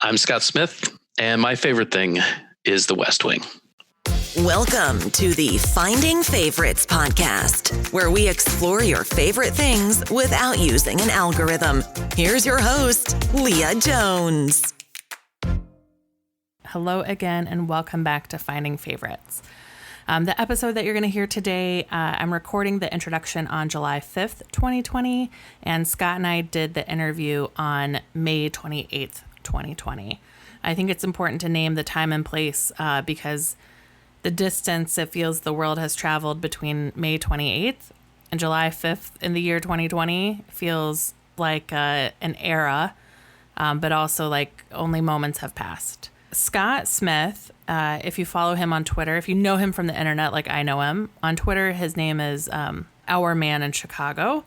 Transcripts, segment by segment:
I'm Scott Smith, and my favorite thing is The West Wing. Welcome to the Finding Favorites podcast, where we explore your favorite things without using an algorithm. Here's your host, Leah Jones. Hello again, and welcome back to Finding Favorites. The episode that you're going to hear today, I'm recording the introduction on July 5th, 2020, and Scott and I did the interview on May 28th, 2020. I think it's important to name the time and place because the distance it feels the world has traveled between May 28th and July 5th in the year 2020 feels like an era, but also like only moments have passed. Scott Smith, if you follow him on Twitter, if you know him from the internet like I know him, on Twitter his name is Our Man in Chicago,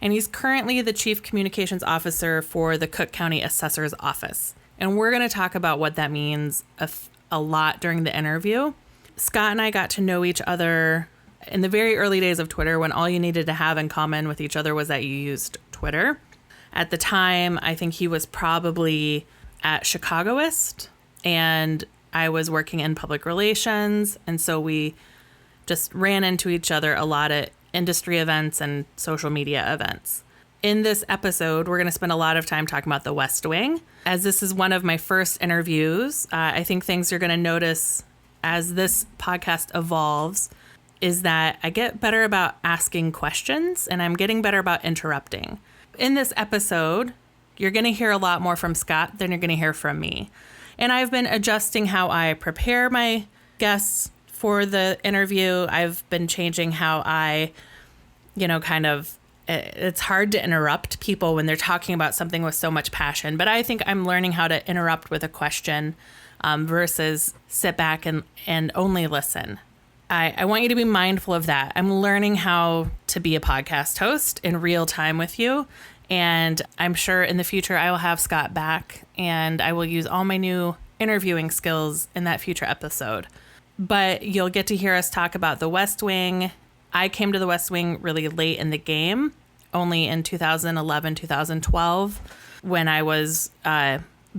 and he's currently the Chief Communications Officer for the Cook County Assessor's Office. And we're going to talk about what that means a lot during the interview. Scott and I got to know each other in the very early days of Twitter when all you needed to have in common with each other was that you used Twitter. At the time, I think he was probably at Chicagoist, and I was working in public relations. And so we just ran into each other a lot at industry events and social media events. In this episode, we're going to spend a lot of time talking about The West Wing. As this is one of my first interviews, I think things you're going to notice as this podcast evolves is that I get better about asking questions and I'm getting better about interrupting. In this episode, you're going to hear a lot more from Scott than you're going to hear from me. And I've been adjusting how I prepare my guests for the interview. I've been changing how I, it's hard to interrupt people when they're talking about something with so much passion. But I think I'm learning how to interrupt with a question versus sit back and only listen. I want you to be mindful of that. I'm learning how to be a podcast host in real time with you. And I'm sure in the future I will have Scott back and I will use all my new interviewing skills in that future episode. But you'll get to hear us talk about The West Wing. I came to The West Wing really late in the game, only in 2011, 2012, when I was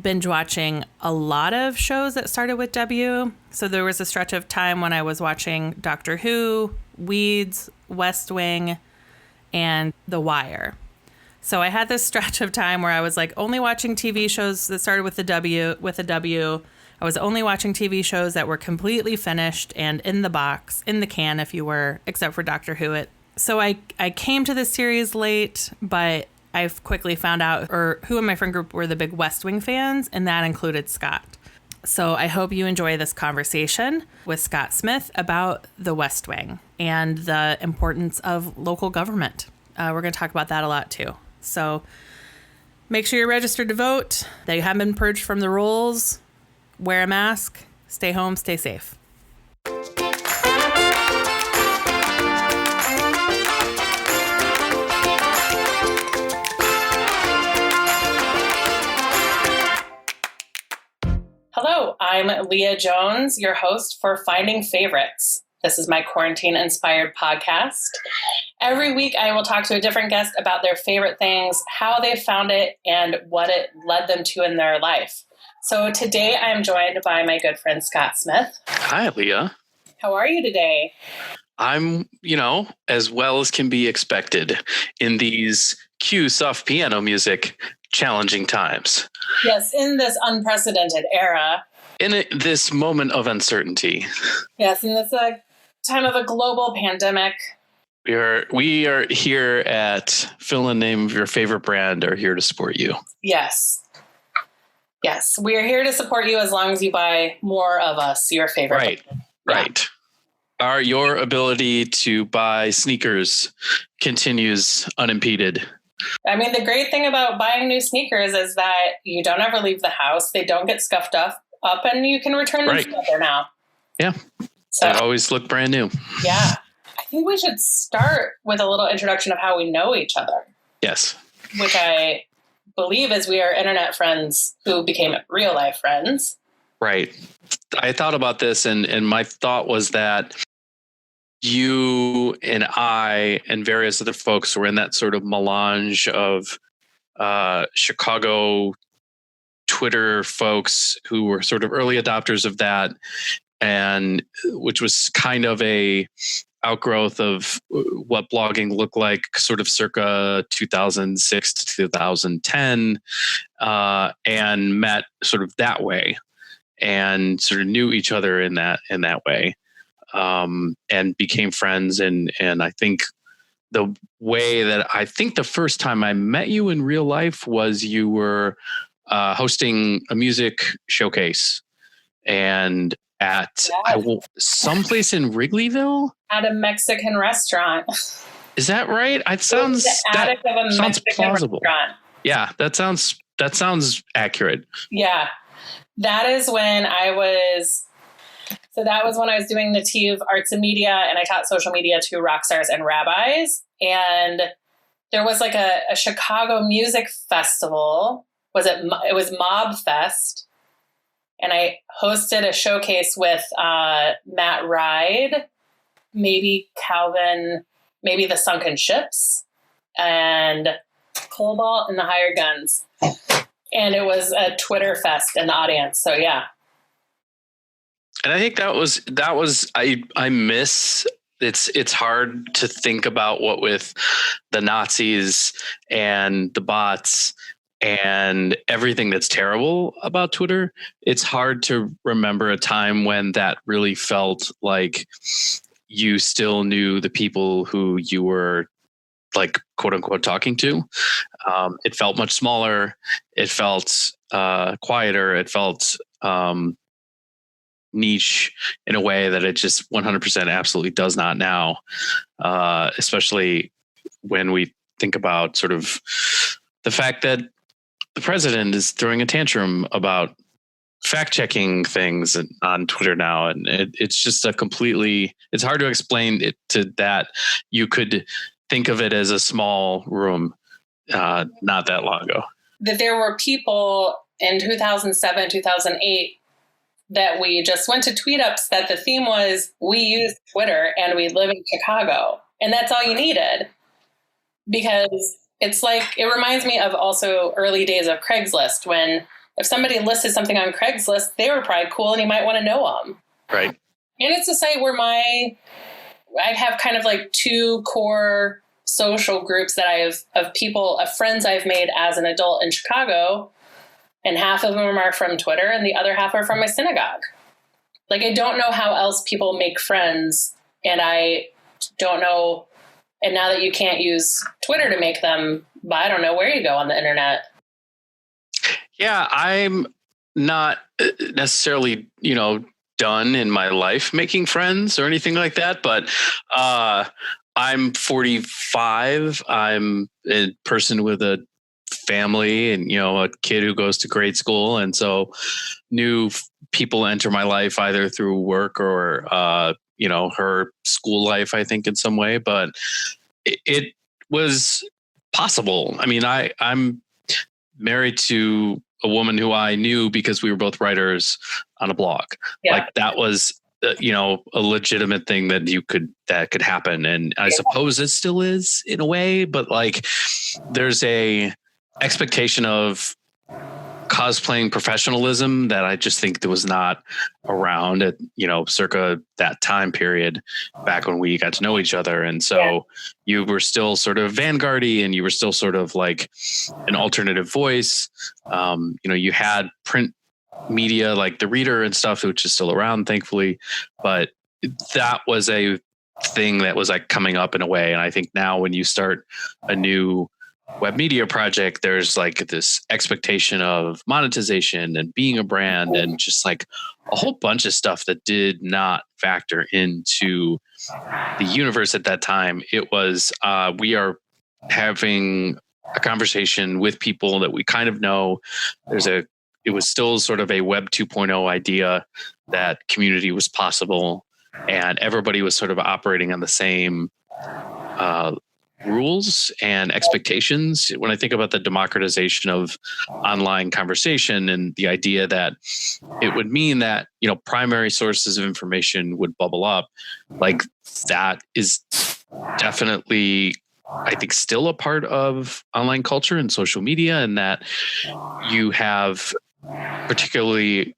binge watching a lot of shows that started with W. So there was a stretch of time when I was watching Doctor Who, Weeds, West Wing, and The Wire. So I had this stretch of time where I was like only watching TV shows that started with a W. I was only watching TV shows that were completely finished and in the box, in the can, if you were, except for Doctor Who. So I came to this series late, but I've quickly found out who in my friend group were the big West Wing fans, and that included Scott. So I hope you enjoy this conversation with Scott Smith about the West Wing and the importance of local government. We're going to talk about that a lot too. So make sure you're registered to vote, that you haven't been purged from the rolls, wear a mask, stay home, stay safe. Hello, I'm Leah Jones, your host for Finding Favorites. This is my quarantine-inspired podcast. Every week, I will talk to a different guest about their favorite things, how they found it, and what it led them to in their life. So today, I am joined by my good friend, Scott Smith. Hi, Leah. How are you today? I'm, as well as can be expected in these cue soft piano music challenging times. Yes, in this unprecedented era. In this moment of uncertainty. Yes, in this time of a global pandemic. We are here at fill in the name of your favorite brand are here to support you. Yes. Yes, we are here to support you as long as you buy more of us, your favorite. Right, right. Your ability to buy sneakers continues unimpeded. I mean, the great thing about buying new sneakers is that you don't ever leave the house. They don't get scuffed up and you can return them together now. Yeah. So they always look brand new. Yeah. I think we should start with a little introduction of how we know each other. Yes. Which I believe is we are internet friends who became real life friends. Right. I thought about this and my thought was that you and I and various other folks were in that sort of melange of Chicago Twitter folks who were sort of early adopters of that, and which was kind of a outgrowth of what blogging looked like sort of circa 2006 to 2010, and met sort of that way and sort of knew each other in that way, and became friends. And I think the way that I think the first time I met you in real life was you were hosting a music showcase and at someplace in Wrigleyville at a Mexican restaurant. Is that right? It sounds plausible. Restaurant. Yeah, that sounds accurate. Yeah, that is when I was. So that was when I was doing the T of Arts and Media, and I taught social media to rock stars and rabbis. And there was like a Chicago music festival. It was Mob Fest. And I hosted a showcase with Matt Ride, maybe Calvin, maybe the Sunken Ships, and Cobalt and the Hired Guns. And it was a Twitter fest in the audience. So yeah. And I think that was I miss. It's hard to think about what with the Nazis and the bots and everything that's terrible about Twitter. It's hard to remember a time when that really felt like you still knew the people who you were like quote unquote talking to. It felt much smaller. It felt quieter. It felt niche in a way that it just 100% absolutely does not now, especially when we think about sort of the fact that the president is throwing a tantrum about fact checking things on Twitter now. And it's just it's hard to explain it to that. You could think of it as a small room, not that long ago. That there were people in 2007, 2008, that we just went to tweet ups that the theme was, we use Twitter and we live in Chicago. And that's all you needed. Because it's like, it reminds me of also early days of Craigslist, when if somebody listed something on Craigslist, they were probably cool and you might want to know them. Right. And it's a site where I have kind of like two core social groups that I have of friends I've made as an adult in Chicago. And half of them are from Twitter and the other half are from my synagogue. Like, I don't know how else people make friends. And I don't know. And now that you can't use Twitter to make them, but I don't know where you go on the internet. Yeah, I'm not necessarily, done in my life making friends or anything like that. But I'm 45. I'm a person with a family and, a kid who goes to grade school. And so new people enter my life either through work or, her school life, I think in some way, but it was possible. I mean, I'm married to a woman who I knew because we were both writers on a blog. Yeah. Like that was, a legitimate thing that could happen. And I suppose it still is in a way, but like there's a expectation of cosplaying professionalism that I just think that was not around at, circa that time period back when we got to know each other. And so you were still sort of vanguardy and you were still sort of like an alternative voice. You had print media like The Reader and stuff, which is still around, thankfully. But that was a thing that was like coming up in a way. And I think now when you start a new web media project, there's like this expectation of monetization and being a brand and just like a whole bunch of stuff that did not factor into the universe at that time. It was, we are having a conversation with people that we kind of know. It was still sort of a web 2.0 idea that community was possible and everybody was sort of operating on the same, rules and expectations. When I think about the democratization of online conversation and the idea that it would mean that, primary sources of information would bubble up, like that is definitely, I think, still a part of online culture and social media, and that you have particularly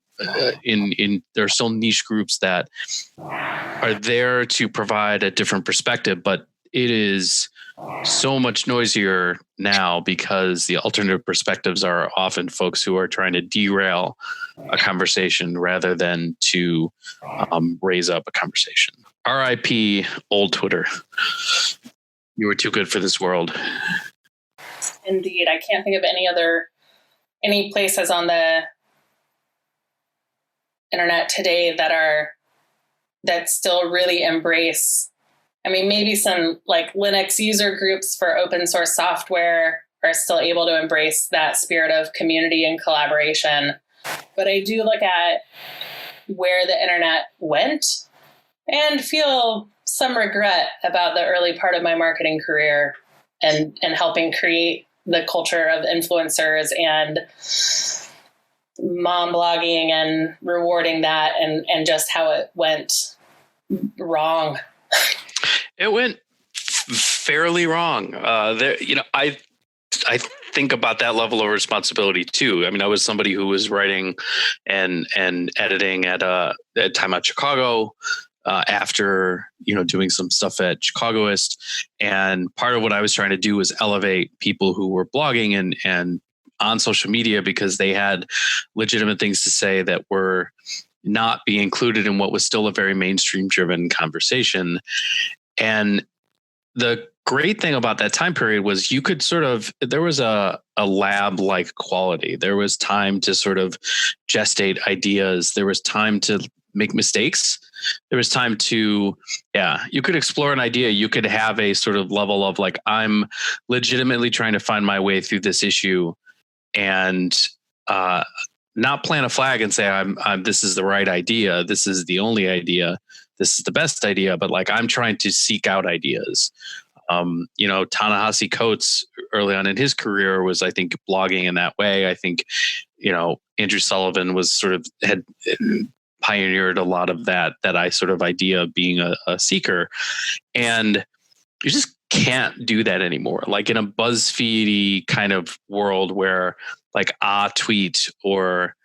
in there are still niche groups that are there to provide a different perspective, but it is so much noisier now because the alternative perspectives are often folks who are trying to derail a conversation rather than to raise up a conversation. RIP old Twitter. You were too good for this world. Indeed. I can't think of any places on the internet today that still really embrace. I mean, maybe some like Linux user groups for open source software are still able to embrace that spirit of community and collaboration. But I do look at where the internet went and feel some regret about the early part of my marketing career and helping create the culture of influencers and mom blogging and rewarding that and just how it went wrong. It went fairly wrong. I think about that level of responsibility too. I mean, I was somebody who was writing and editing at Time Out Chicago after doing some stuff at Chicagoist, and part of what I was trying to do was elevate people who were blogging and on social media because they had legitimate things to say that were not being included in what was still a very mainstream driven conversation. And the great thing about that time period was you could there was a lab like quality. There was time to sort of gestate ideas. There was time to make mistakes. There was time to, you could explore an idea. You could have a sort of level of like, I'm legitimately trying to find my way through this issue and not plant a flag and say, I'm this is the right idea. This is the only idea. This is the best idea. But like, I'm trying to seek out ideas. Ta-Nehisi Coates early on in his career was, I think, blogging in that way. I think, Andrew Sullivan was had pioneered a lot of that I sort of idea of being a seeker. And you just can't do that anymore. Like in a BuzzFeedy kind of world where like a tweet or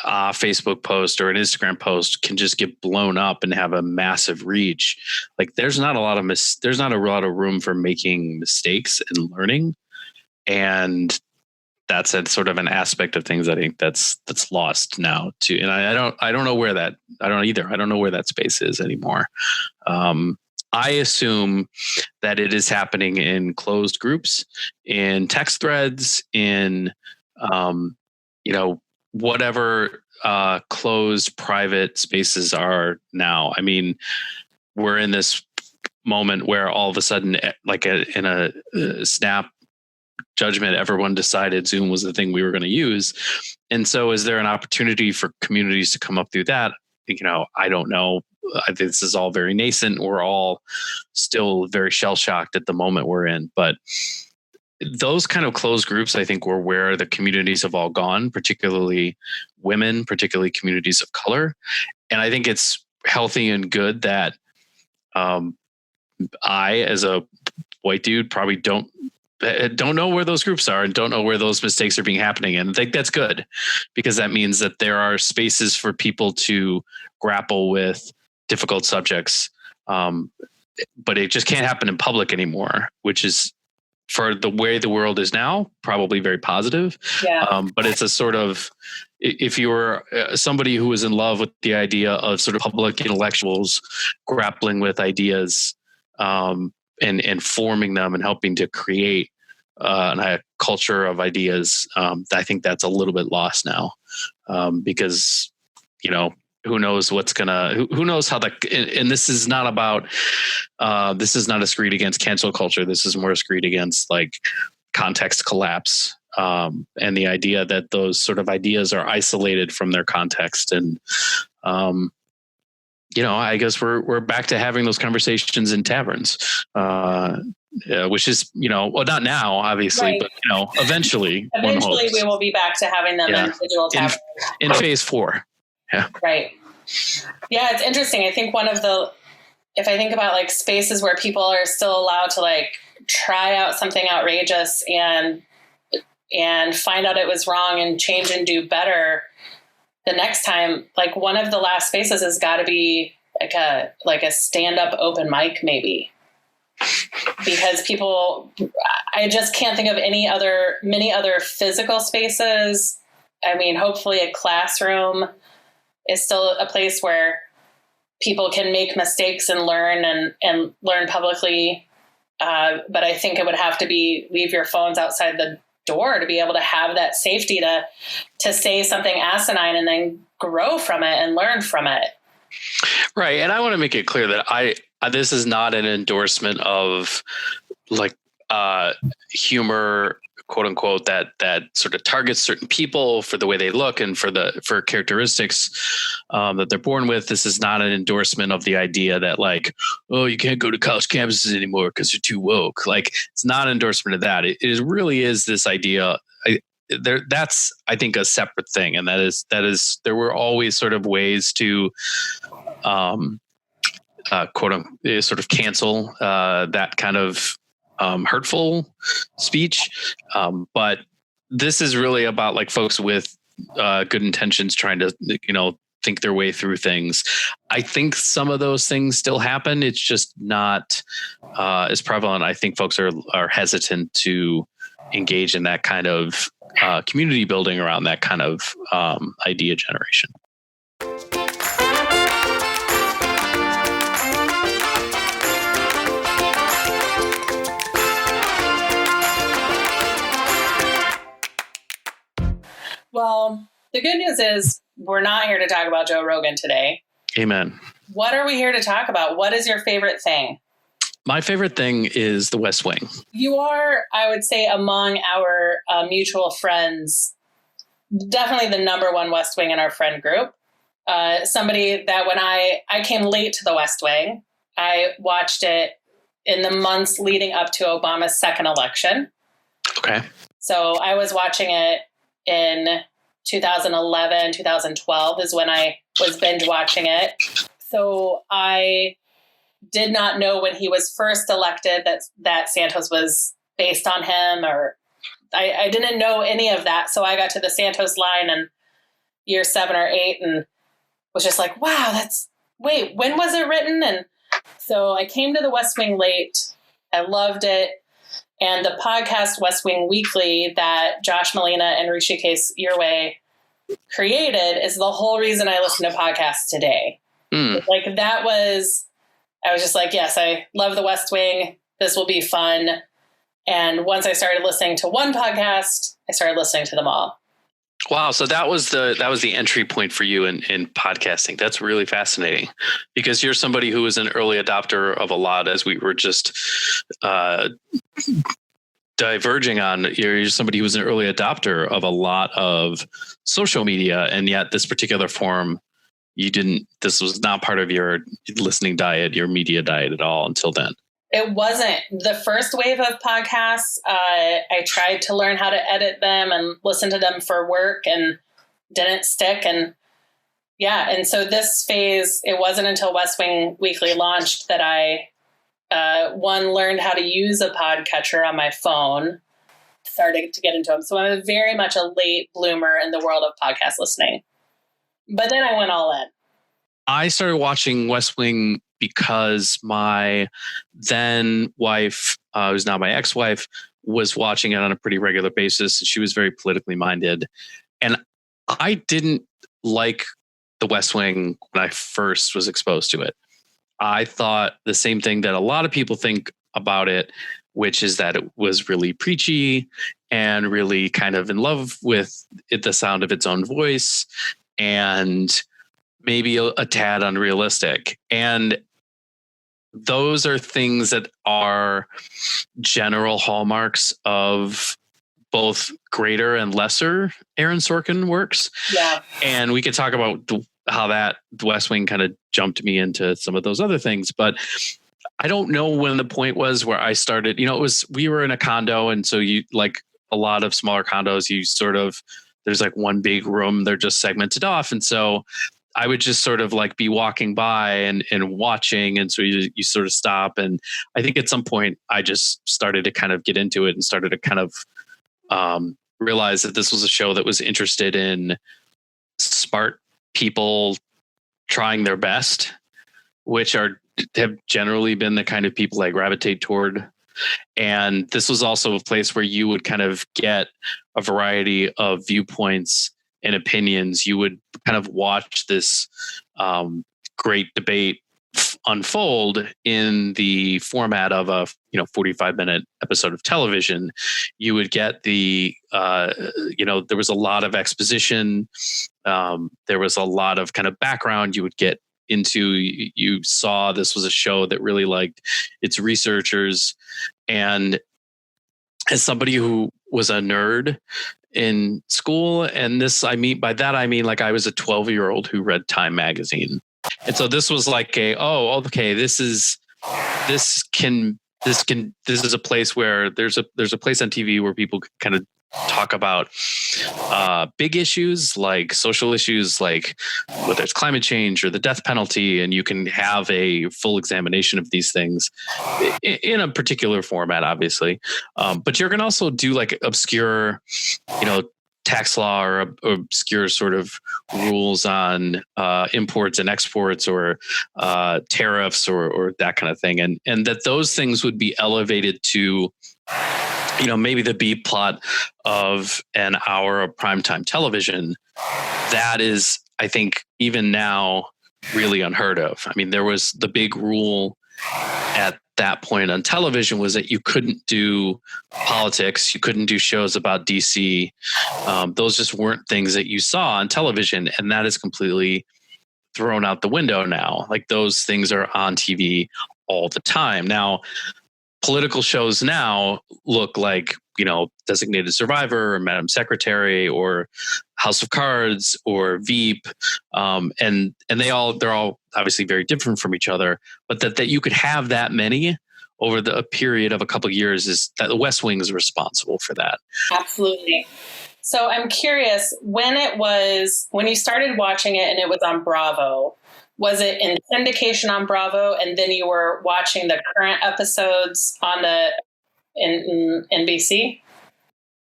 a Facebook post or an Instagram post can just get blown up and have a massive reach. Like there's not a lot of room for making mistakes and learning. And that's a sort of an aspect of things I think that's lost now too. And I don't know where that, I don't either. I don't know where that space is anymore. I assume that it is happening in closed groups, in text threads, in, whatever closed private spaces are now. I mean, we're in this moment where all of a sudden, like in a snap judgment, everyone decided Zoom was the thing we were going to use. And so is there an opportunity for communities to come up through that? I don't know. I think this is all very nascent. We're all still very shell-shocked at the moment we're in. But those kind of closed groups, I think, were where the communities have all gone, particularly women, particularly communities of color. And I think it's healthy and good that I, as a white dude, probably don't know where those groups are and don't know where those mistakes are being happening. And I think that's good because that means that there are spaces for people to grapple with difficult subjects. But it just can't happen in public anymore, which is, for the way the world is now, probably very positive. Yeah. But it's a sort of, if you were somebody who was in love with the idea of sort of public intellectuals grappling with ideas and forming them and helping to create a culture of ideas, I think that's a little bit lost now because, who knows who knows how and this is not about, this is not a screed against cancel culture. This is more a screed against like context collapse and the idea that those sort of ideas are isolated from their context. And, I guess we're back to having those conversations in taverns, which is, not now, obviously, right. But, eventually. Eventually we will be back to having them in digital taverns. In phase 4. Yeah. Right. Yeah, it's interesting. I think if I think about like spaces where people are still allowed to like try out something outrageous and and find out it was wrong and change and do better the next time, like one of the last spaces has got to be like a stand-up open mic maybe, because I just can't think of many other physical spaces. I mean, hopefully a classroom is still a place where people can make mistakes and learn and learn publicly. But I think it would have to be leave your phones outside the door to be able to have that safety to say something asinine and then grow from it and learn from it. Right. And I want to make it clear that this is not an endorsement of like humor, quote unquote, that sort of targets certain people for the way they look and for characteristics that they're born with. This is not an endorsement of the idea that like, oh, you can't go to college campuses anymore because you're too woke. Like, it's not an endorsement of that. It really is this idea. That's, I think, a separate thing. And that is there were always sort of ways to quote unquote, sort of cancel that kind of hurtful speech. But this is really about like folks with good intentions trying to, think their way through things. I think some of those things still happen. It's just not as prevalent. I think folks are hesitant to engage in that kind of community building around that kind of idea generation. Well, the good news is we're not here to talk about Joe Rogan today. Amen. What are we here to talk about? What is your favorite thing? My favorite thing is The West Wing. You are, I would say, among our mutual friends, definitely the number one West Wing in our friend group. Somebody that when I came late to The West Wing, I watched it in the months leading up to Obama's second election. Okay. So I was watching it in 2011, 2012 is when I was binge watching it. So I did not know when he was first elected that Santos was based on him, or I didn't know any of that. So I got to the Santos line in year 7 or 8 and was just like, wow, when was it written? And so I came to the West Wing late. I loved it. And the podcast West Wing Weekly that Josh Malina and Rishikesh Irway created is the whole reason I listen to podcasts today. Like I was just like, yes, I love the West Wing. This will be fun. And once I started listening to one podcast, I started listening to them all. Wow. So that was the entry point for you in podcasting. That's really fascinating because you're somebody who was an early adopter of a lot, as we were just diverging on. You're somebody who was an early adopter of a lot of social media. And yet this particular form, this was not part of your listening diet, your media diet at all until then. It wasn't. The first wave of podcasts, I tried to learn how to edit them and listen to them for work and didn't stick. And yeah, and so this phase, it wasn't until West Wing Weekly launched that I, learned how to use a podcatcher on my phone, started to get into them. So I'm very much a late bloomer in the world of podcast listening. But then I went all in. I started watching West Wing because my then wife, who's now my ex-wife, was watching it on a pretty regular basis. She was very politically minded. And I didn't like the West Wing when I first was exposed to it. I thought the same thing that a lot of people think about it, which is that it was really preachy and really kind of in love with the sound of its own voice and maybe a tad unrealistic. And those are things that are general hallmarks of both greater and lesser Aaron Sorkin works. Yeah. And we could talk about how the West Wing kind of jumped me into some of those other things, but I don't know when the point was where I started, we were in a condo. And so you, like a lot of smaller condos, there's like one big room, they're just segmented off. And so I would just sort of like be walking by and watching. And so you sort of stop. And I think at some point I just started to kind of get into it and started to kind of realized that this was a show that was interested in smart people trying their best, which have generally been the kind of people I gravitate toward. And this was also a place where you would kind of get a variety of viewpoints and opinions. You would kind of watch this great debate unfold in the format of a 45-minute episode of television. You would get there was a lot of exposition. There was a lot of kind of background you would get into. You saw this was a show that really liked its researchers. And as somebody who was a nerd in school, and by that I mean like I was a 12-year-old who read Time magazine. And so this was like this is a place where there's a place on TV where people kind of talk about big issues, like social issues, like whether it's climate change or the death penalty, and you can have a full examination of these things in a particular format, obviously. But you can also do like obscure, tax law or obscure sort of rules on imports and exports or tariffs or that kind of thing. And that those things would be elevated to, maybe the B plot of an hour of primetime television. That is, I think, even now really unheard of. I mean, there was the big rule at that point on television was that you couldn't do politics. You couldn't do shows about DC. Those just weren't things that you saw on television. And that is completely thrown out the window now. Like those things are on TV all the time. Now, political shows now look like, Designated Survivor or Madam Secretary or House of Cards or Veep. And they're all obviously very different from each other, but that you could have that many over a period of a couple of years is that the West Wing is responsible for that. Absolutely. So I'm curious, when you started watching it and it was on Bravo, was it in syndication on Bravo and then you were watching the current episodes on in NBC?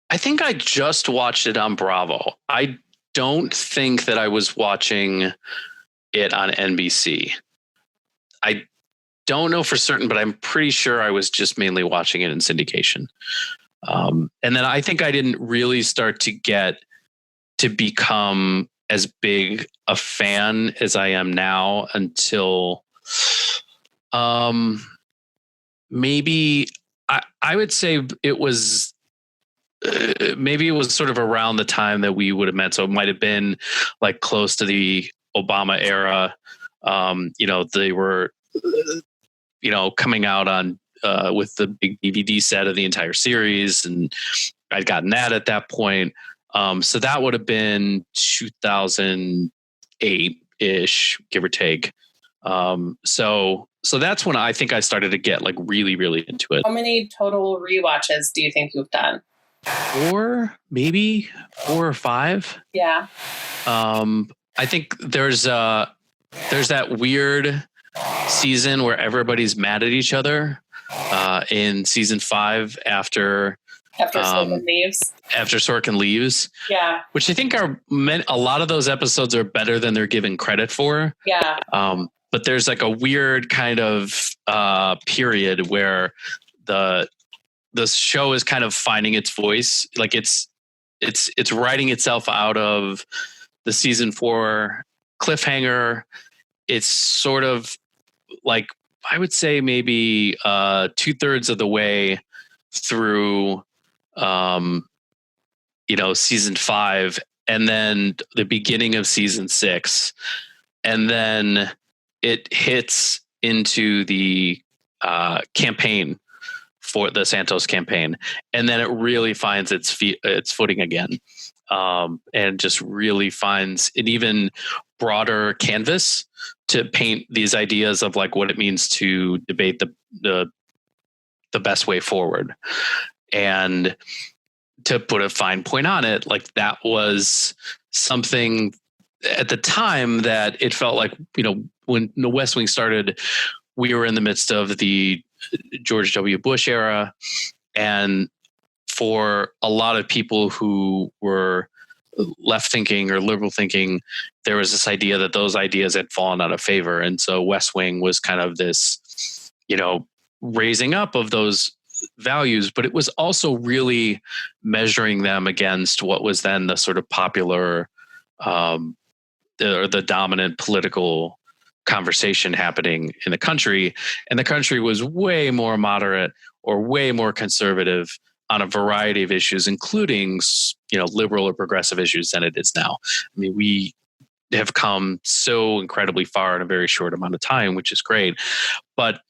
I think I just watched it on Bravo. I don't think that I was watching it on NBC. I don't know for certain, but I'm pretty sure I was just mainly watching it in syndication. And then I think I didn't really start to get to become as big a fan as I am now until maybe I would say it was sort of around the time that we would have met. So it might have been like close to the Obama era. They were, coming out on with the big DVD set of the entire series, and I'd gotten that at that point. So that would have been 2008-ish, give or take. So that's when I think I started to get like really, really into it. How many total rewatches do you think you've done? 4 or 5. Yeah. I think there's that weird season where everybody's mad at each other in season 5 after Sorkin leaves. After Sorkin leaves. Yeah. Which I think a lot of those episodes are better than they're given credit for. Yeah. But there's like a weird kind of period where the show is kind of finding its voice. Like it's writing itself out of the season 4 cliffhanger. It's sort of like, I would say maybe 2/3 of the way through, season 5, and then the beginning of season 6, and then it hits into the campaign for the Santos campaign, and then it really finds its footing again, and just really finds an even broader canvas to paint these ideas of like what it means to debate the best way forward. And to put a fine point on it, like that was something at the time that it felt like, when the West Wing started, we were in the midst of the George W. Bush era. And for a lot of people who were left thinking or liberal thinking, there was this idea that those ideas had fallen out of favor. And so West Wing was kind of this, raising up of those values, but it was also really measuring them against what was then the sort of popular or the dominant political conversation happening in the country. And the country was way more moderate or way more conservative on a variety of issues, including, liberal or progressive issues than it is now. I mean, we have come so incredibly far in a very short amount of time, which is great. But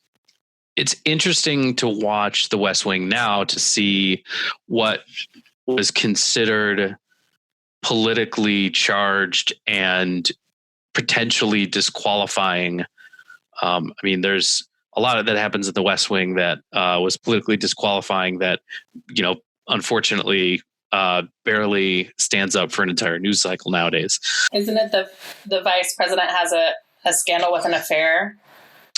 it's interesting to watch The West Wing now to see what was considered politically charged and potentially disqualifying. There's a lot of that happens in The West Wing that was politically disqualifying that, unfortunately barely stands up for an entire news cycle nowadays. Isn't it the vice president has a scandal with an affair?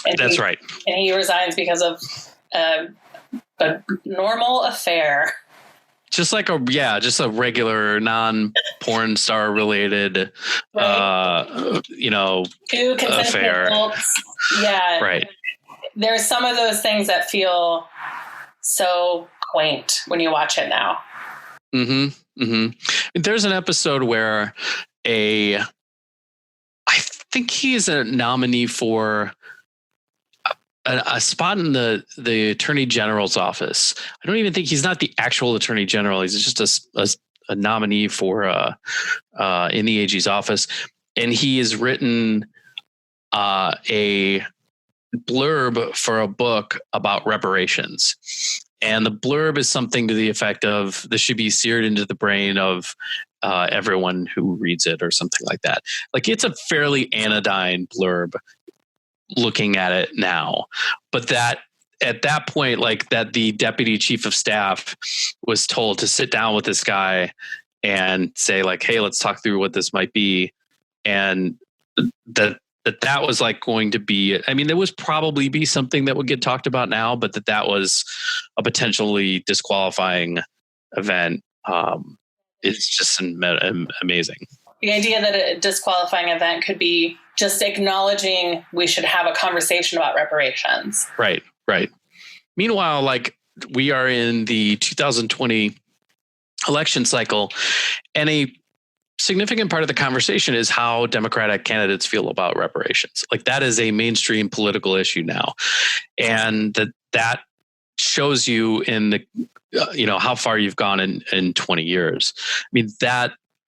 And That's right. And he resigns because of a normal affair. Just like a regular non-porn star related, right. Affair. Adults. Yeah. Right. There's some of those things that feel so quaint when you watch it now. Mm-hmm. Mm-hmm. There's an episode where I think he's a nominee for a spot in the Attorney General's office. I don't even think he's not the actual Attorney General. He's just a nominee for in the AG's office, and he has written a blurb for a book about reparations. And the blurb is something to the effect of this should be seared into the brain of everyone who reads it, or something like that. Like, it's a fairly anodyne blurb looking at it now, but that at that point, like, that the deputy chief of staff was told to sit down with this guy and say, like, hey, let's talk through what this might be. And that was like going to be, there was probably be something that would get talked about now, but that was a potentially disqualifying event. It's just amazing. The idea that a disqualifying event could be just acknowledging we should have a conversation about reparations. Right. Meanwhile, like, we are in the 2020 election cycle, and a significant part of the conversation is how Democratic candidates feel about reparations. Like, that is a mainstream political issue now. And that shows you in the, how far you've gone in 20 years.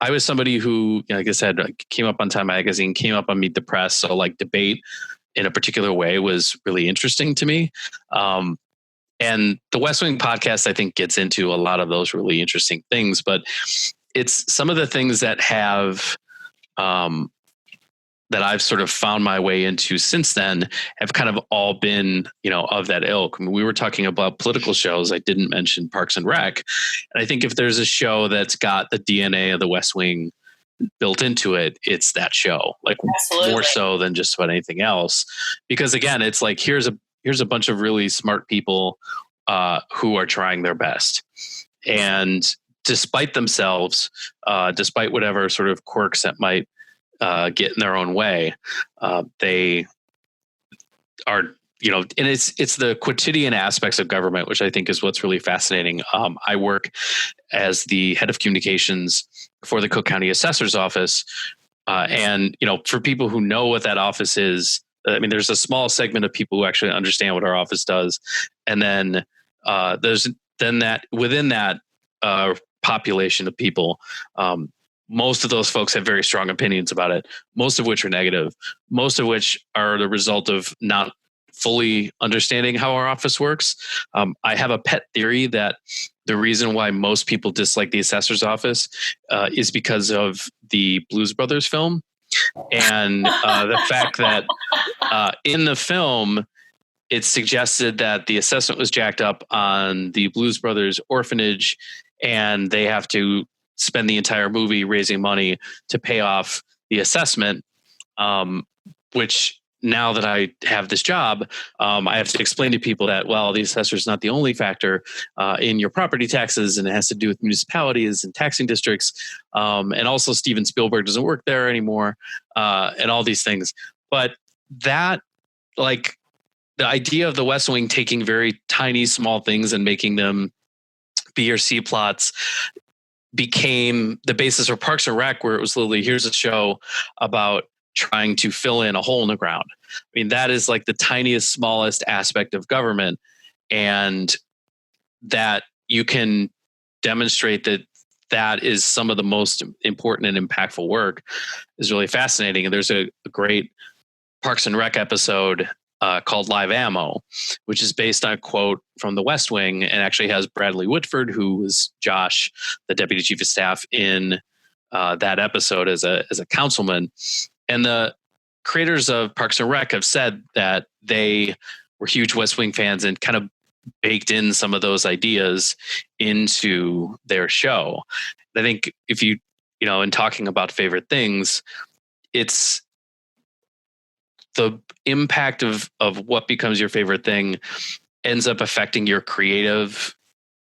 I was somebody who, like I said, came up on Time Magazine, came up on Meet the Press. So, like, debate in a particular way was really interesting to me. And the West Wing podcast, I think, gets into a lot of those really interesting things, but it's some of the things that have, that I've sort of found my way into since then have kind of all been, of that ilk. We were talking about political shows. I didn't mention Parks and Rec. And I think if there's a show that's got the DNA of the West Wing built into it, it's that show, like, Absolutely. More so than just about anything else. Because again, it's like, here's a bunch of really smart people who are trying their best. And despite themselves, despite whatever sort of quirks that might get in their own way, they are, and it's the quotidian aspects of government, which I think is what's really fascinating. I work as the head of communications for the Cook County Assessor's Office. And, for people who know what that office is, there's a small segment of people who actually understand what our office does. And then there's that within that population of people, most of those folks have very strong opinions about it, most of which are negative, most of which are the result of not fully understanding how our office works. I have a pet theory that the reason why most people dislike the assessor's office is because of the Blues Brothers film. And the fact that in the film, it suggested that the assessment was jacked up on the Blues Brothers orphanage, and they have to spend the entire movie raising money to pay off the assessment, which now that I have this job, I have to explain to people that, well, the assessor is not the only factor in your property taxes, and it has to do with municipalities and taxing districts. And also Steven Spielberg doesn't work there anymore, and all these things. But that, like, the idea of the West Wing taking very tiny, small things and making them B or C plots became the basis for Parks and Rec, where it was literally, here's a show about trying to fill in a hole in the ground. I mean, that is like the tiniest, smallest aspect of government. And that you can demonstrate that that is some of the most important and impactful work is really fascinating. And there's a great Parks and Rec episode called Live Ammo, which is based on a quote from the West Wing, and actually has Bradley Whitford, who was Josh, the deputy chief of staff, in that episode as a councilman. And the creators of Parks and Rec have said that they were huge West Wing fans and kind of baked in some of those ideas into their show. I think if you know, in talking about favorite things, it's the impact of what becomes your favorite thing ends up affecting your creative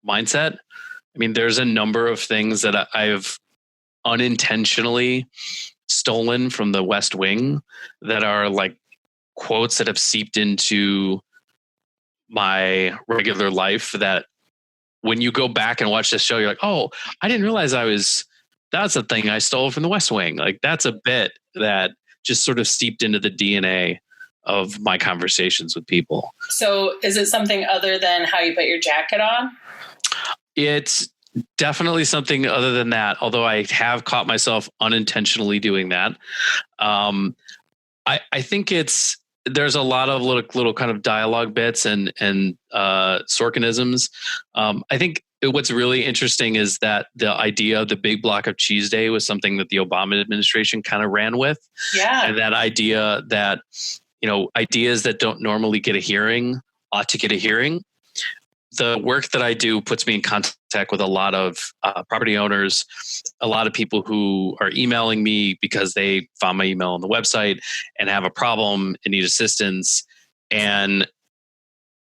mindset. I mean, there's a number of things that I've unintentionally stolen from the West Wing that are like quotes that have seeped into my regular life, that when you go back and watch this show, you're like, oh, I didn't realize that's a thing I stole from the West Wing. Like, that's a bit that just sort of seeped into the DNA of my conversations with people. So is it something other than how you put your jacket on? It's definitely something other than that, although I have caught myself unintentionally doing that. I think there's a lot of little kind of dialogue bits and Sorkinisms. I think what's really interesting is that the idea of the big block of cheese day was something that the Obama administration kind of ran with. Yeah. And that idea that, you know, ideas that don't normally get a hearing ought to get a hearing. The work that I do puts me in contact with a lot of property owners, a lot of people who are emailing me because they found my email on the website and have a problem and need assistance. And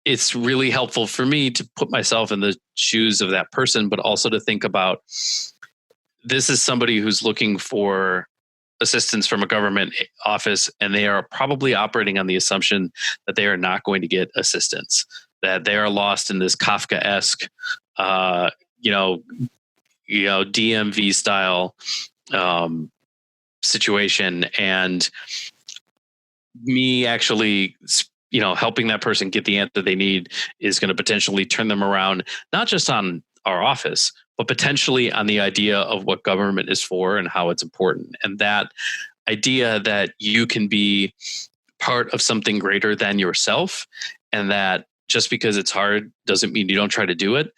it's really helpful for me to put myself in the shoes of that person, but also to think about, this is somebody who's looking for assistance from a government office, and they are probably operating on the assumption that they are not going to get assistance, that they are lost in this Kafka-esque, DMV style situation. And me actually, helping that person get the answer they need is going to potentially turn them around, not just on our office, but potentially on the idea of what government is for and how it's important. And that idea that you can be part of something greater than yourself, and that just because it's hard doesn't mean you don't try to do it,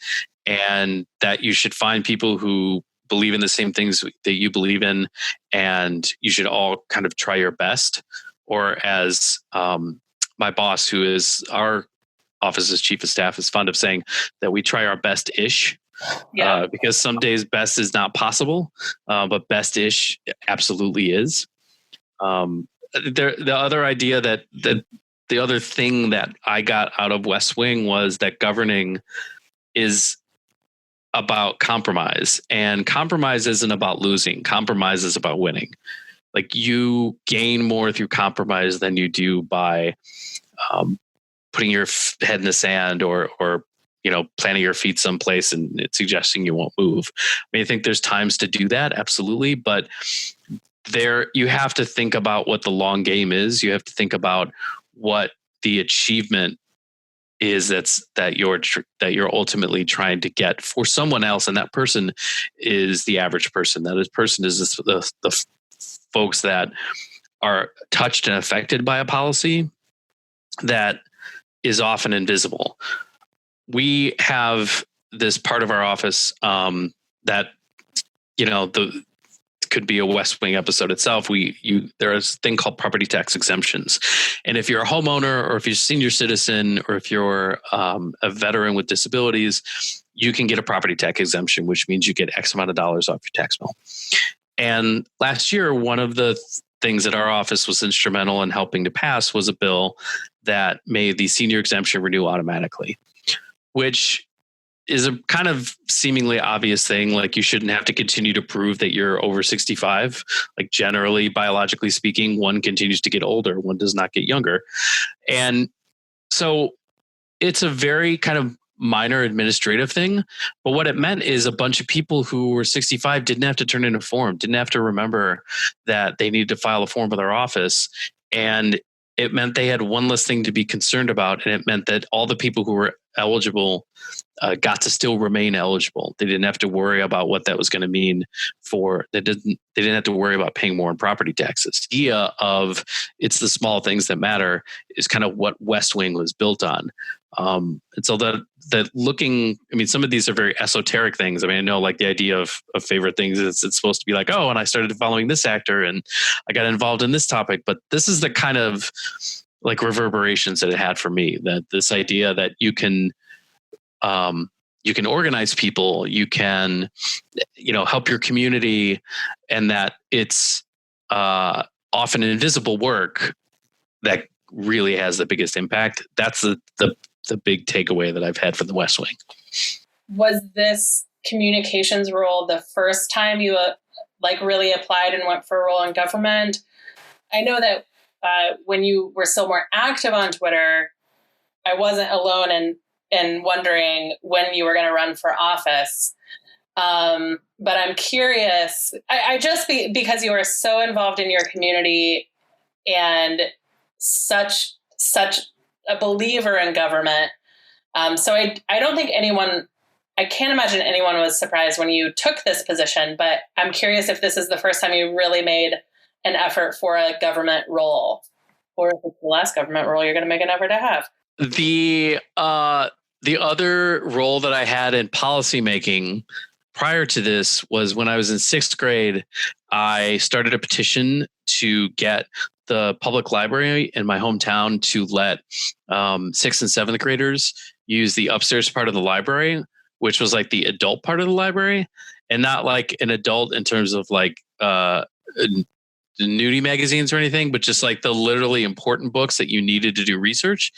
and that you should find people who believe in the same things that you believe in, and you should all kind of try your best. Or as my boss, who is our office's chief of staff, is fond of saying, that we try our best-ish. Yeah. Because some days best is not possible, but best-ish absolutely is. The other idea that the other thing that I got out of West Wing was that governing is about compromise, and compromise isn't about losing. Compromise is about winning. Like, you gain more through compromise than you do by putting your head in the sand or planting your feet someplace and it's suggesting you won't move. I mean, I think there's times to do that, absolutely, but you have to think about what the long game is. You have to think about what the achievement is that you're ultimately trying to get for someone else, and that person is the average person. That person is the folks that are touched and affected by a policy that is often invisible. We have this part of our office that, could be a West Wing episode itself. There's a thing called property tax exemptions. And if you're a homeowner, or if you're a senior citizen, or if you're a veteran with disabilities, you can get a property tax exemption, which means you get X amount of dollars off your tax bill. And last year, one of the things that our office was instrumental in helping to pass was a bill that made the senior exemption renew automatically, which is a kind of seemingly obvious thing. Like, you shouldn't have to continue to prove that you're over 65. Like, generally, biologically speaking, one continues to get older, one does not get younger. And so it's a very kind of minor administrative thing. But what it meant is a bunch of people who were 65 didn't have to turn in a form, didn't have to remember that they needed to file a form with our office. And it meant they had one less thing to be concerned about. And it meant that all the people who were eligible got to still remain eligible. They didn't have to worry about what that was going to mean for. They didn't have to worry about paying more in property taxes. The idea of it's the small things that matter is kind of what West Wing was built on. And so that looking, I mean, some of these are very esoteric things. I mean, I know like the idea of favorite things is it's supposed to be like, oh, and I started following this actor and I got involved in this topic. But this is the kind of like reverberations that it had for me, that this idea that you can organize people, you can, help your community, and that it's often invisible work that really has the biggest impact. That's the big takeaway that I've had from the West Wing. Was this communications role the first time you really applied and went for a role in government? I know that when you were still more active on Twitter, I wasn't alone in wondering when you were going to run for office. But I'm curious, because you are so involved in your community and such a believer in government. So I don't think I can't imagine anyone was surprised when you took this position, but I'm curious if this is the first time you really made an effort for a government role, or if it's the last government role you're going to make an effort to have. The other role that I had in policymaking prior to this was when I was in sixth grade. I started a petition to get the public library in my hometown to let sixth and seventh graders use the upstairs part of the library, which was like the adult part of the library, and not like an adult in terms of like nudie magazines or anything, but just like the literally important books that you needed to do research.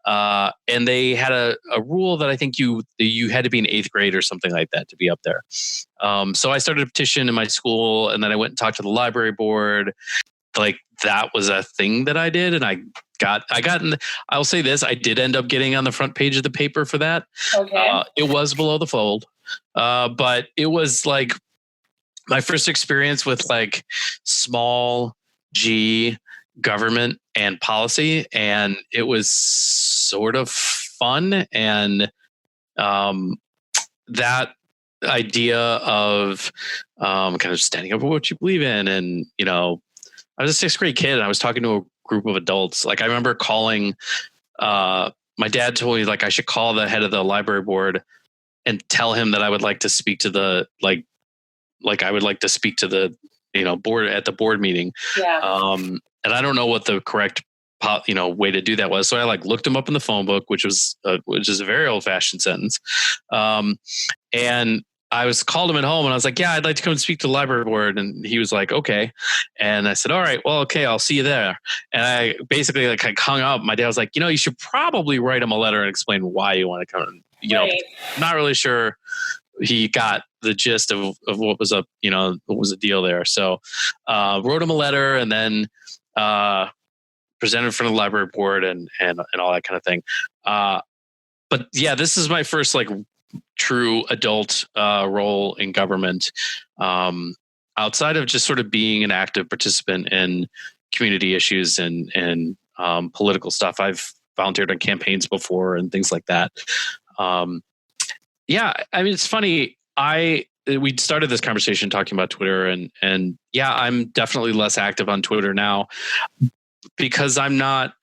And they had a rule that I think you had to be in eighth grade or something like that to be up there. So I started a petition in my school, and then I went and talked to the library board. Like, that was a thing that I did. And I'll say this, I did end up getting on the front page of the paper for that. Okay. It was below the fold. But it was like my first experience with like small G government and policy. And it was sort of fun. And that idea of kind of standing up for what you believe in. And, I was a sixth grade kid and I was talking to a group of adults. Like, I remember calling, my dad told me like I should call the head of the library board and tell him that I would like to speak to the, I would like to speak to the, board at the board meeting. Yeah. And I don't know what the correct, way to do that was. So I looked him up in the phone book, which is a very old fashioned sentence. And I called him at home and I was like, yeah, I'd like to come and speak to the library board. And he was like, okay. And I said, all right, well, okay, I'll see you there. And I basically I hung up. My dad was like, you should probably write him a letter and explain why you want to come. Right. I'm not really sure he got the gist of what was up, what was the deal there. So wrote him a letter and then presented in front of the library board and all that kind of thing. But yeah, this is my first true adult role in government, outside of just sort of being an active participant in community issues and political stuff. I've volunteered on campaigns before and things like that. Yeah, I mean, it's funny. We started this conversation talking about Twitter and yeah, I'm definitely less active on Twitter now because I'm not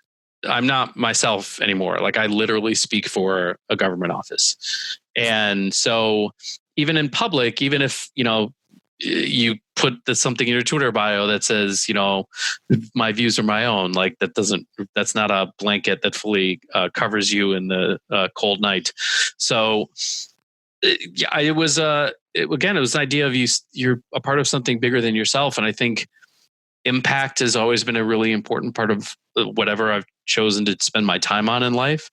myself anymore. Like, I literally speak for a government office. And so even in public, even if, you put something in your Twitter bio that says, my views are my own, that's not a blanket that fully covers you in the cold night. So yeah, it was an idea of you're a part of something bigger than yourself. And I think impact has always been a really important part of whatever I've chosen to spend my time on in life.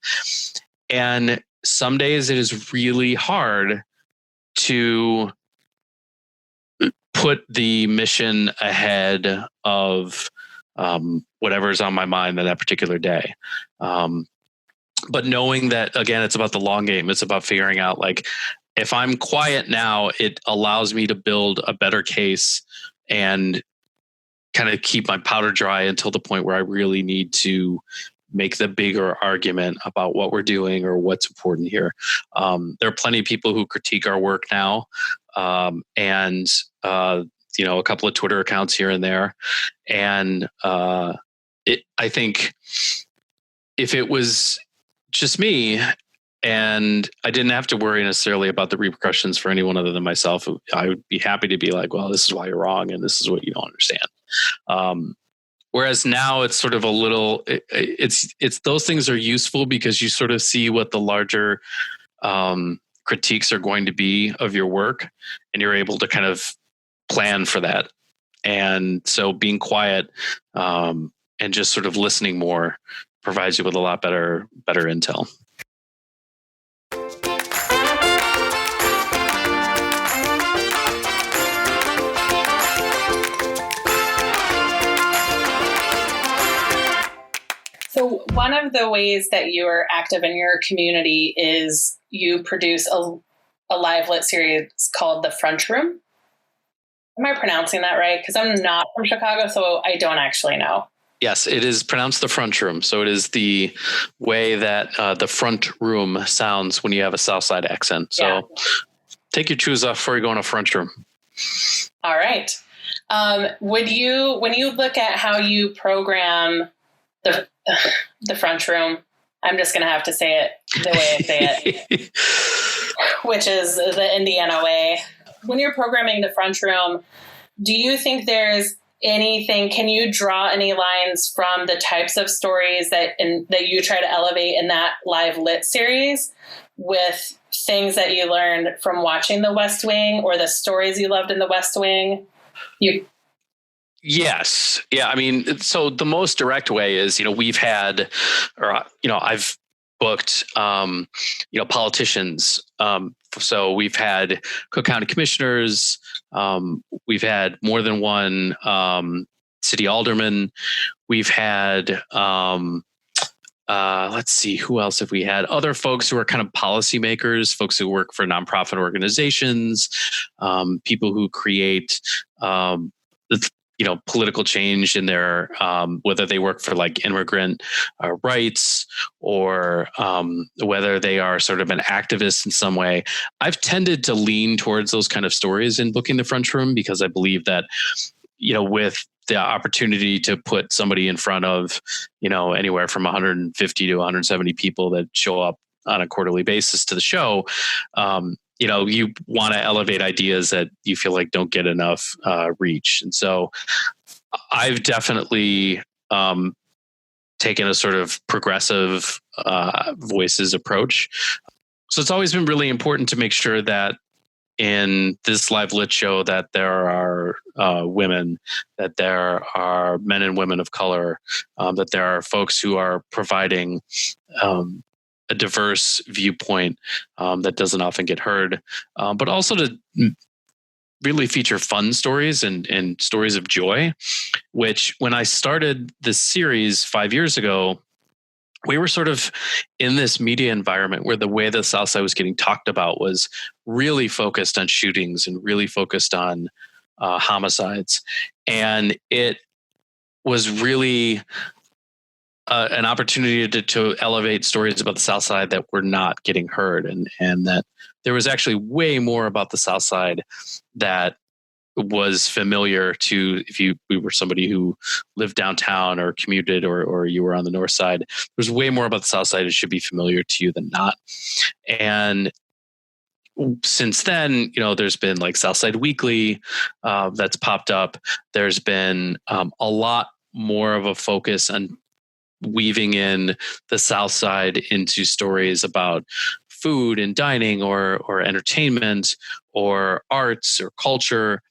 And some days it is really hard to put the mission ahead of whatever's on my mind in that particular day. But knowing that, again, it's about the long game. It's about figuring out, like, if I'm quiet now, it allows me to build a better case and kind of keep my powder dry until the point where I really need to make the bigger argument about what we're doing or what's important here. There are plenty of people who critique our work now, and a couple of Twitter accounts here and there. And I think if it was just me and I didn't have to worry necessarily about the repercussions for anyone other than myself, I would be happy to be like, well, this is why you're wrong and this is what you don't understand. Whereas now it's sort of a little, it's those things are useful because you sort of see what the larger critiques are going to be of your work, and you're able to kind of plan for that. And so being quiet and just sort of listening more provides you with a lot better intel. So one of the ways that you are active in your community is you produce a live lit series called The Front Room. Am I pronouncing that right? Because I'm not from Chicago, so I don't actually know. Yes, it is pronounced The Front Room. So it is the way that the front room sounds when you have a South Side accent. So Take your shoes off before you go in a front room. All right. When you look at how you program the front room, I'm just going to have to say it the way I say it, which is the Indiana way. When you're programming the front room, do you think there's anything, can you draw any lines from the types of stories that you try to elevate in that live lit series with things that you learned from watching The West Wing or the stories you loved in The West Wing? Yes. Yeah. I mean, so the most direct way is, we've had, I've booked, politicians. So we've had Cook County commissioners. We've had more than one city alderman. We've had, let's see, who else have we had? Other folks who are kind of policymakers, folks who work for nonprofit organizations, people who create, political change in their, whether they work for like immigrant rights or whether they are sort of an activist in some way. I've tended to lean towards those kind of stories in booking the front room because I believe that, with the opportunity to put somebody in front of, anywhere from 150 to 170 people that show up on a quarterly basis to the show, you want to elevate ideas that you feel like don't get enough reach. And so I've definitely taken a sort of progressive voices approach. So it's always been really important to make sure that in this live lit show that there are women, that there are men and women of color, that there are folks who are providing a diverse viewpoint that doesn't often get heard, but also to really feature fun stories and stories of joy, which when I started this series 5 years ago, we were sort of in this media environment where the way the South Side was getting talked about was really focused on shootings and really focused on homicides. And it was really an opportunity to elevate stories about the South Side that were not getting heard, and that there was actually way more about the South Side that was familiar to, if you were somebody who lived downtown or commuted or you were on the north side. There's way more about the South Side that should be familiar to you than not. And since then, there's been like Southside Weekly that's popped up. There's been a lot more of a focus on weaving in the South Side into stories about food and dining or entertainment or arts or culture.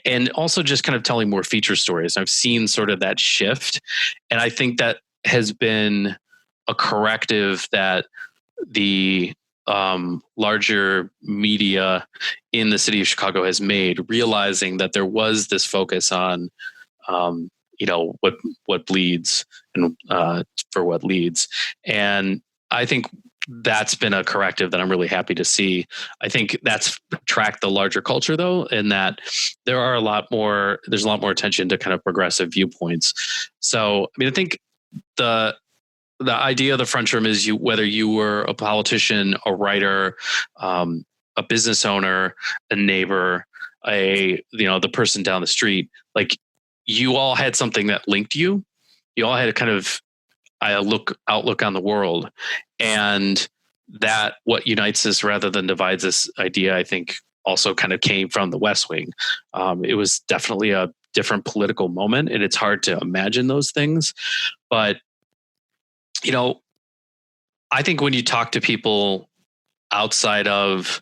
and also just kind of telling more feature stories. I've seen sort of that shift, and I think that has been a corrective that the larger media in the city of Chicago has made, realizing that there was this focus on, what bleeds and for what leads. And I think that's been a corrective that I'm really happy to see. I think that's tracked the larger culture though, in that there's a lot more attention to kind of progressive viewpoints. So, I mean, I think the idea of the French room is whether you were a politician, a writer, a business owner, a neighbor, the person down the street, like you all had something that linked you. You all had a kind of outlook on the world, and that what unites us rather than divides us idea, I think, also kind of came from the West Wing. It was definitely a different political moment, and it's hard to imagine those things, but I think when you talk to people outside of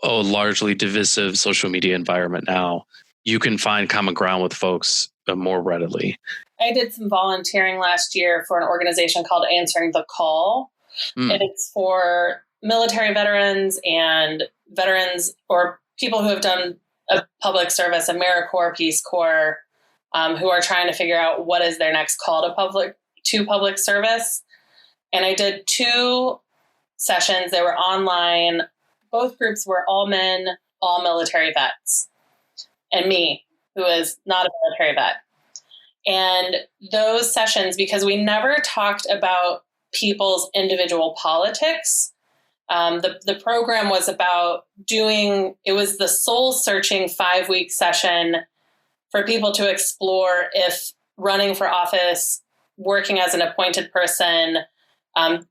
a largely divisive social media environment now, you can find common ground with folks more readily. I did some volunteering last year for an organization called Answering the Call. And it's for military veterans and veterans or people who have done a public service, AmeriCorps, Peace Corps, who are trying to figure out what is their next call to public service. And I did 2 sessions. They were online. Both groups were all men, all military vets, and me, who is not a military vet. And those sessions, because we never talked about people's individual politics, the program was about it was the soul searching 5-week session for people to explore if running for office, working as an appointed person,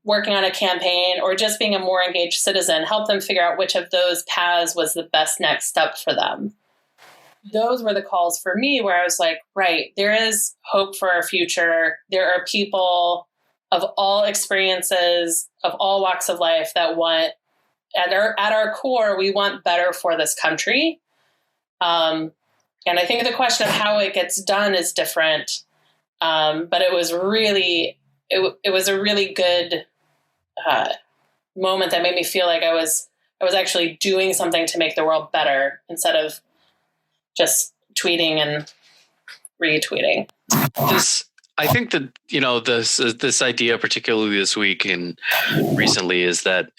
working on a campaign, or just being a more engaged citizen, help them figure out which of those paths was the best next step for them. Those were the calls for me where I was like, right, there is hope for our future. There are people of all experiences, of all walks of life that want, at our core, we want better for this country. And I think the question of how it gets done is different. But it was really, it was a really good moment that made me feel like I was actually doing something to make the world better instead of just tweeting and retweeting. I think that, this idea, particularly this week and recently, is that,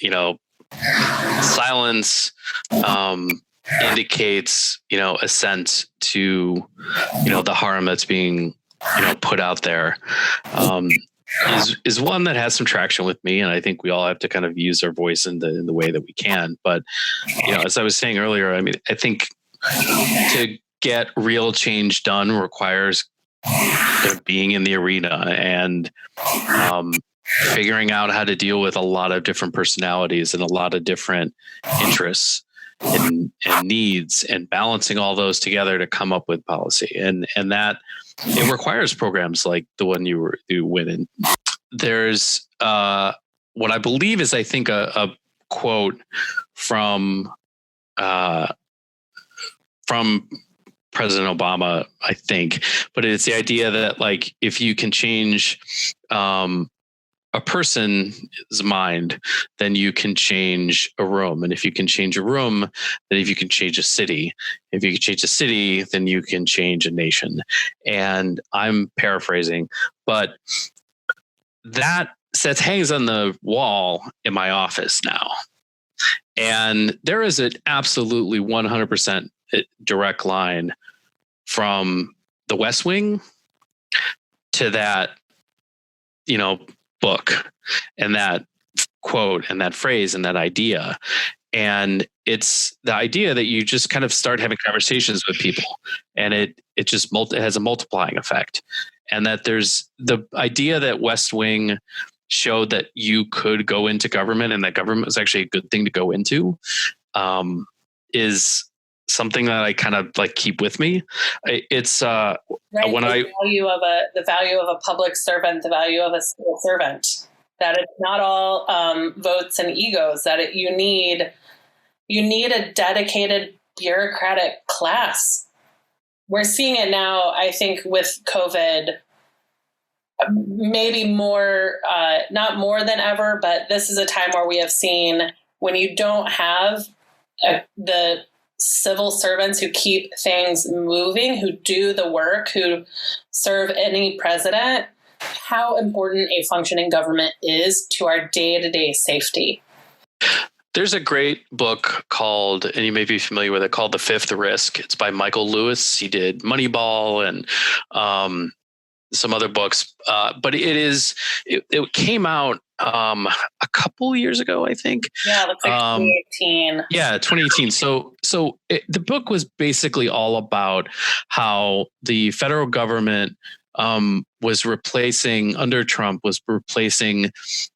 silence indicates, assent to, the harm that's being, put out there, is one that has some traction with me. And I think we all have to kind of use our voice in the way that we can. But, as I was saying earlier, I mean, I think to get real change done requires being in the arena and figuring out how to deal with a lot of different personalities and a lot of different interests and needs, and balancing all those together to come up with policy. And that it requires programs like the one you went in. There's what I believe is, I think, a quote from President Obama, I think, but it's the idea that, like, if you can change a person's mind, then you can change a room. And if you can change a room, then if you can change a city, if you can change a city, then you can change a nation. And I'm paraphrasing, but that hangs on the wall in my office now. And there is an absolutely 100% direct line from the West Wing to that, book and that quote and that phrase and that idea. And it's the idea that you just kind of start having conversations with people, and it just has a multiplying effect. And that there's the idea that West Wing showed that you could go into government, and that government was actually a good thing to go into, is something that I kind of like keep with me. It's right, when the value of a public servant, the value of a civil servant, that it's not all votes and egos, that you need a dedicated bureaucratic class. We're seeing it now, I think, with COVID, maybe more, not more than ever, but this is a time where we have seen when you don't have the civil servants who keep things moving, who do the work, who serve any president, how important a functioning government is to our day-to-day safety. There's a great book called, and you may be familiar with it, called The Fifth Risk. It's by Michael Lewis. He did Moneyball and some other books, but it came out a couple years ago, I think. Yeah, it looks like 2018. Yeah, 2018. So the book was basically all about how the federal government was replacing, under Trump, was replacing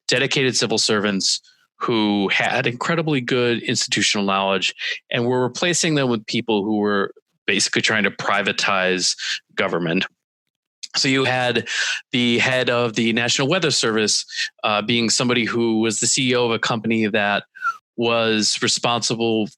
dedicated civil servants who had incredibly good institutional knowledge, and were replacing them with people who were basically trying to privatize government. So you had the head of the National Weather Service being somebody who was the CEO of a company that was responsible,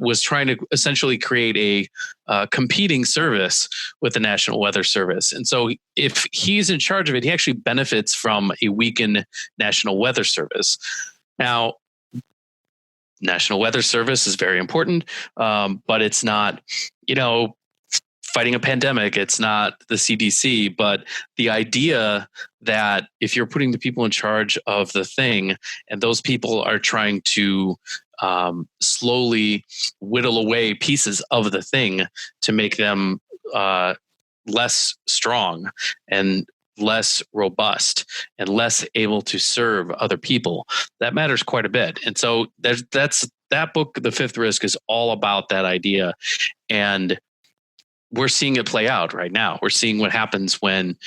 was trying to essentially create a competing service with the National Weather Service. And so if he's in charge of it, he actually benefits from a weakened National Weather Service. Now, National Weather Service is very important, but it's not, fighting a pandemic. It's not the CDC, but the idea that if you're putting the people in charge of the thing and those people are trying to slowly whittle away pieces of the thing to make them less strong and less robust and less able to serve other people, that matters quite a bit. And so that book, The Fifth Risk, is all about that idea. And we're seeing it play out right now. We're seeing what happens when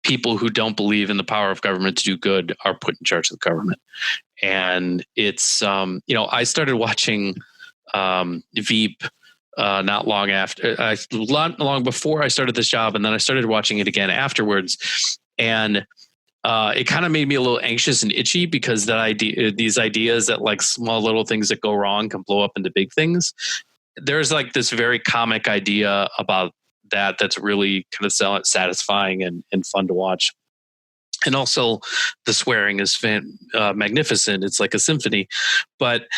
people who don't believe in the power of government to do good are put in charge of the government. And it's, I started watching Veep not long before I started this job, and then I started watching it again afterwards. And it kind of made me a little anxious and itchy, because these ideas that like small little things that go wrong can blow up into big things. There's like this very comic idea about that's really kind of satisfying and fun to watch. And also the swearing is magnificent. It's like a symphony. But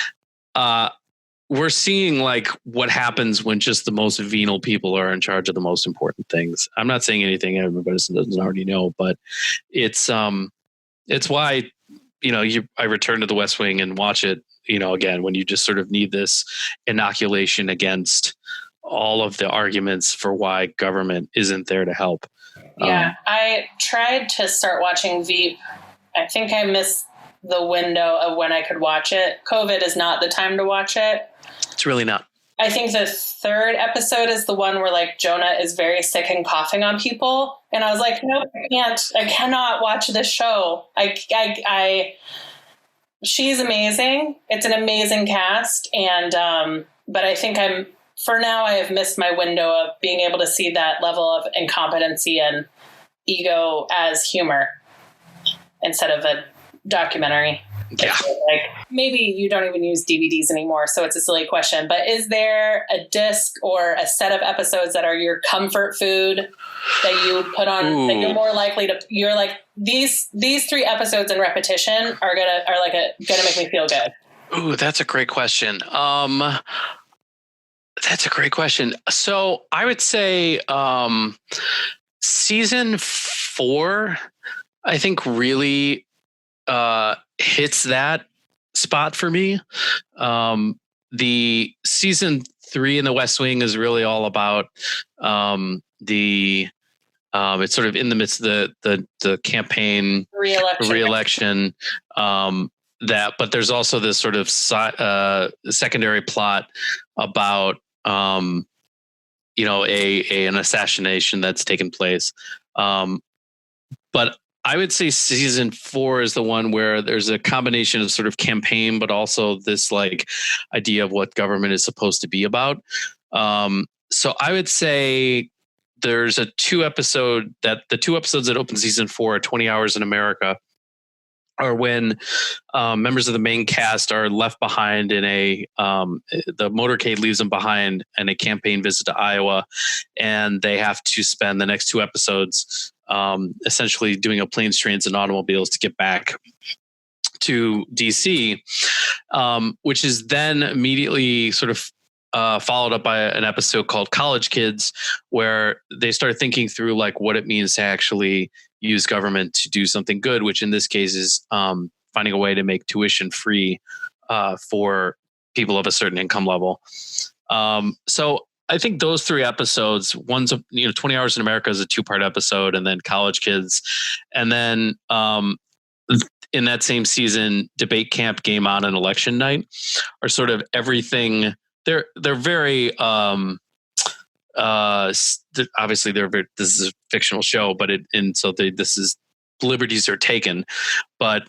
we're seeing like what happens when just the most venal people are in charge of the most important things. I'm not saying anything everybody doesn't already know, but it's why, I return to the West Wing and watch it, again, when you just sort of need this inoculation against all of the arguments for why government isn't there to help. Yeah, I tried to start watching Veep. I think I missed the window of when I could watch it. COVID is not the time to watch it. It's really not. I think the third episode is the one where like Jonah is very sick and coughing on people. And I was like, no, I cannot watch this show. She's amazing. It's an amazing cast. And, but I think for now, I have missed my window of being able to see that level of incompetency and ego as humor instead of a documentary. Yeah. Like, maybe you don't even use DVDs anymore, so it's a silly question. But is there a disc or a set of episodes that are your comfort food that you put on? Ooh. That you're more likely to? You're like these 3 episodes in repetition are gonna make me feel good. Ooh, that's a great question. That's a great question. So I would say season 4, I think, really hits that spot for me. The season 3 in the West Wing is really all about it's sort of in the midst of the campaign re-election. But there's also this sort of secondary plot about an assassination that's taken place. But I would say season 4 is the one where there's a combination of sort of campaign, but also this like idea of what government is supposed to be about. So I would say there's the 2 episodes that open season 4 are 20 Hours in America, or when members of the main cast are left behind in the motorcade leaves them behind in a campaign visit to Iowa, and they have to spend the next 2 episodes essentially doing a planes, trains, and automobiles to get back to DC, which is then immediately sort of followed up by an episode called College Kids, where they start thinking through like what it means to actually use government to do something good, which in this case is finding a way to make tuition free for people of a certain income level. So I think those 3 episodes, one's 20 Hours in America is a 2-part episode, and then College Kids, and then in that same season, Debate Camp, Game On, and Election Night are sort of everything. They're very obviously this is a fictional show, but liberties are taken, but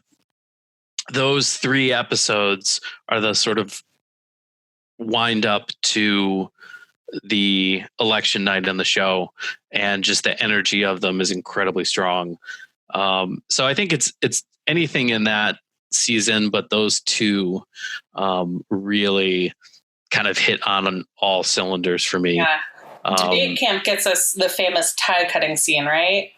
those 3 episodes are the sort of wind up to the election night on the show, and just the energy of them is incredibly strong. So I think it's anything in that season, but those 2 really kind of hit on all cylinders for me. Yeah. Debate Camp gets us the famous tie cutting scene, right?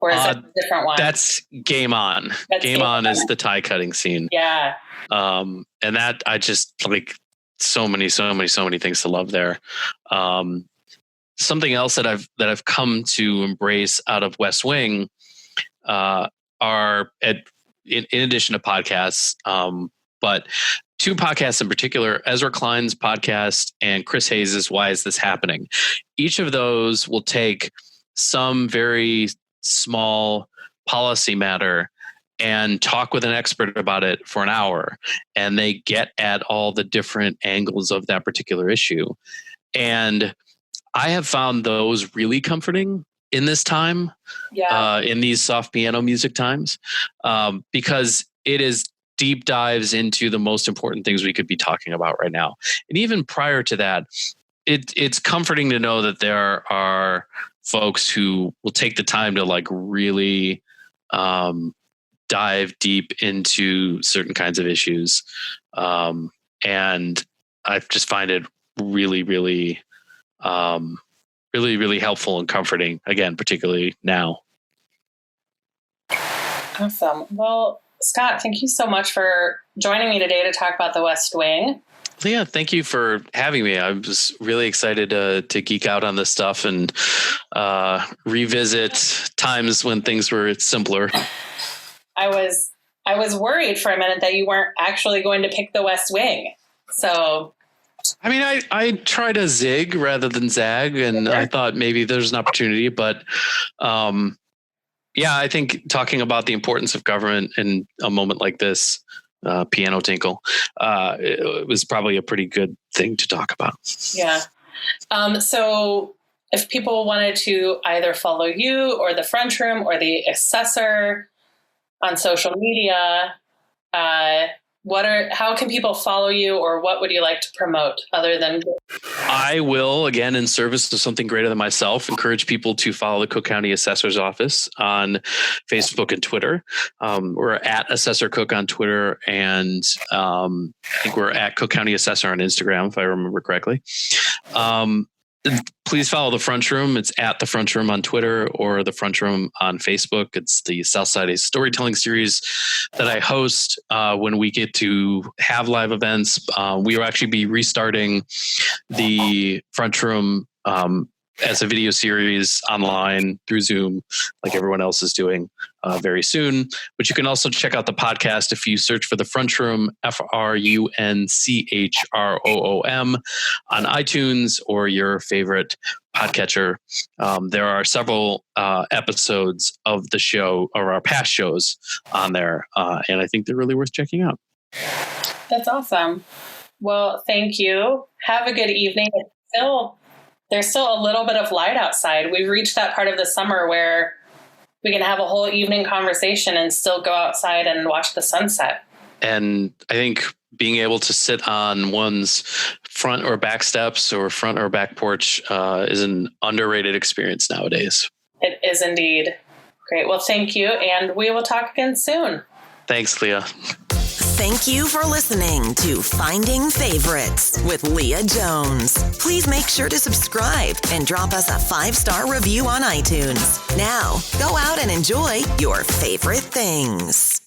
Or is that a different one? That's Game On. Game On is the tie cutting scene. Yeah. And that I just like so many things to love there. Something else that I've come to embrace out of West Wing are in addition to podcasts, but 2 podcasts in particular, Ezra Klein's podcast and Chris Hayes' Why Is This Happening? Each of those will take some very small policy matter and talk with an expert about it for an hour. And they get at all the different angles of that particular issue. And I have found those really comforting in this time, in these soft piano music times, because it is deep dives into the most important things we could be talking about right now. And even prior to that, it's comforting to know that there are folks who will take the time to like really dive deep into certain kinds of issues. And I just find it really, really, really helpful and comforting, again, particularly now. Awesome. Well, Scott, thank you so much for joining me today to talk about the West Wing. Leah, thank you for having me. I was really excited to geek out on this stuff and revisit times when things were simpler. I was worried for a minute that you weren't actually going to pick the West Wing. So, I mean, I tried to zig rather than zag, and I thought maybe there's an opportunity, but yeah, I think talking about the importance of government in a moment like this, piano tinkle, it was probably a pretty good thing to talk about. Yeah. So if people wanted to either follow you or the French Room or the Assessor on social media, how can people follow you, or what would you like to promote other than? I will, again, in service of something greater than myself, encourage people to follow the Cook County Assessor's Office on Facebook and Twitter. We're at Assessor Cook on Twitter, and I think we're at Cook County Assessor on Instagram, if I remember correctly. Please follow the Front Room. It's at the Front Room on Twitter or the Front Room on Facebook. It's the Southside Storytelling series that I host when we get to have live events. We will actually be restarting the Front Room as a video series online through Zoom, like everyone else is doing very soon. But you can also check out the podcast if you search for the Front Room, FRUNCHROOM, on iTunes or your favorite podcatcher. There are several episodes of the show, or our past shows, on there, and I think they're really worth checking out. That's awesome. Well, thank you. Have a good evening. There's still a little bit of light outside. We've reached that part of the summer where we can have a whole evening conversation and still go outside and watch the sunset. And I think being able to sit on one's front or back steps or front or back porch is an underrated experience nowadays. It is indeed. Great. Well, thank you. And we will talk again soon. Thanks, Leah. Thank you for listening to Finding Favorites with Leah Jones. Please make sure to subscribe and drop us a 5-star review on iTunes. Now, go out and enjoy your favorite things.